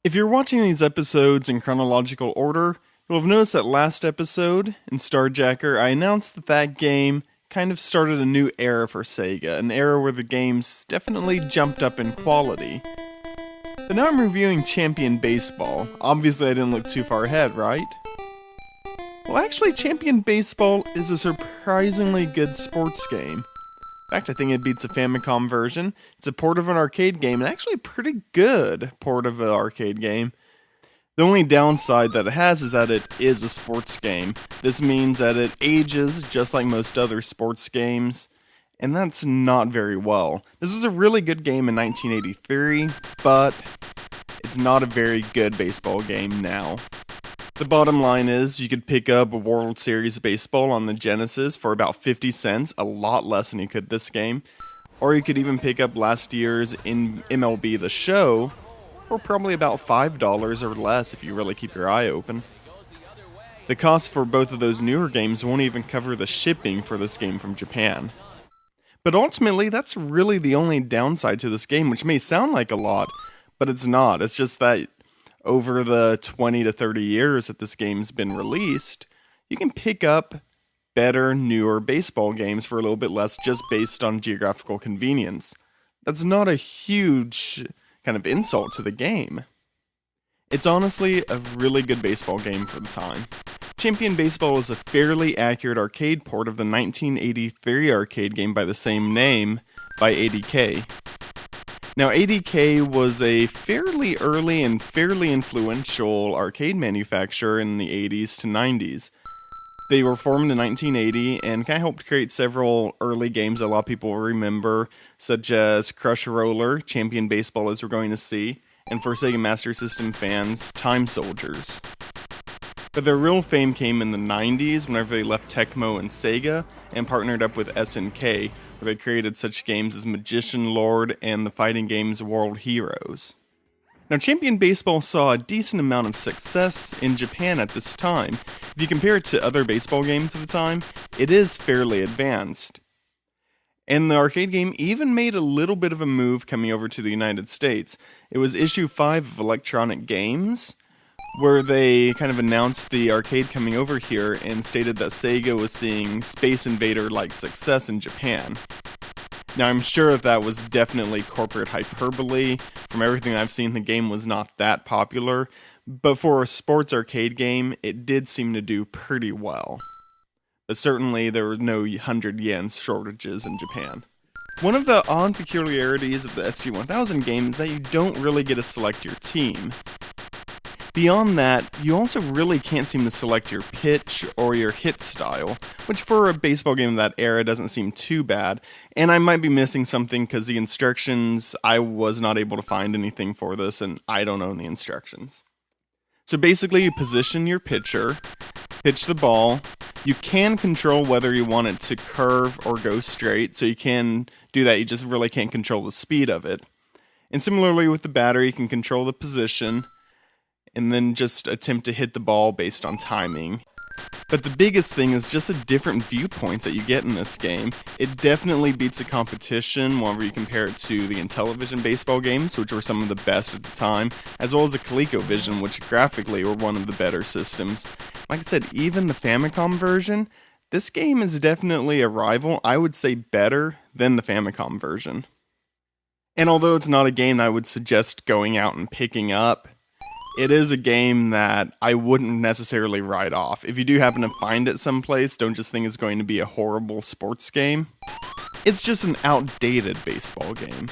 If you're watching these episodes in chronological order, you'll have noticed that last episode, in Starjacker, I announced that that game kind of started a new era for Sega, an era where the games definitely jumped up in quality. But now I'm reviewing Champion Baseball. Obviously I didn't look too far ahead, right? Well, actually, Champion Baseball is a surprisingly good sports game. In fact, I think it beats the Famicom version. It's a port of an arcade game, and actually a pretty good port of an arcade game. The only downside that it has is that it is a sports game. This means that it ages just like most other sports games, and that's not very well. This was a really good game in 1983, but it's not a very good baseball game now. The bottom line is, you could pick up a World Series baseball on the Genesis for about 50 cents, a lot less than you could this game. Or you could even pick up last year's in MLB The Show for probably about $5 or less if you really keep your eye open. The cost for both of those newer games won't even cover the shipping for this game from Japan. But ultimately, that's really the only downside to this game, which may sound like a lot, but it's not. It's just that over the 20 to 30 years that this game's been released, you can pick up better, newer baseball games for a little bit less just based on geographical convenience. That's not a huge kind of insult to the game. It's honestly a really good baseball game for the time. Champion Baseball is a fairly accurate arcade port of the 1983 arcade game by the same name by ADK. Now, ADK was a fairly early and fairly influential arcade manufacturer in the 80s to 90s. They were formed in 1980 and kind of helped create several early games that a lot of people will remember, such as Crush Roller, Champion Baseball as we're going to see, and for Sega Master System fans, Time Soldiers. But their real fame came in the 90s whenever they left Tecmo and Sega and partnered up with SNK, where they created such games as Magician Lord and the fighting games World Heroes. Now, Champion Baseball saw a decent amount of success in Japan at this time. If you compare it to other baseball games of the time, it is fairly advanced. And the arcade game even made a little bit of a move coming over to the United States. It was issue 5 of Electronic Games, where they kind of announced the arcade coming over here and stated that Sega was seeing Space Invader-like success in Japan. Now, I'm sure that was definitely corporate hyperbole. From everything I've seen, the game was not that popular, but for a sports arcade game, it did seem to do pretty well. But certainly, there were no 100 yen shortages in Japan. One of the odd peculiarities of the Sg-1000 game is that you don't really get to select your team. Beyond that, you also really can't seem to select your pitch or your hit style, which for a baseball game of that era doesn't seem too bad, and I might be missing something because the instructions, I was not able to find anything for this, and I don't own the instructions. So basically, you position your pitcher, pitch the ball, you can control whether you want it to curve or go straight, so you can do that, you just really can't control the speed of it. And similarly with the batter, you can control the position, and then just attempt to hit the ball based on timing. But the biggest thing is just the different viewpoints that you get in this game. It definitely beats the competition whenever you compare it to the Intellivision baseball games, which were some of the best at the time, as well as the ColecoVision, which graphically were one of the better systems. Like I said, even the Famicom version, this game is definitely a rival, I would say better than the Famicom version. And although it's not a game that I would suggest going out and picking up, it is a game that I wouldn't necessarily write off. If you do happen to find it someplace, don't just think it's going to be a horrible sports game. It's just an outdated baseball game.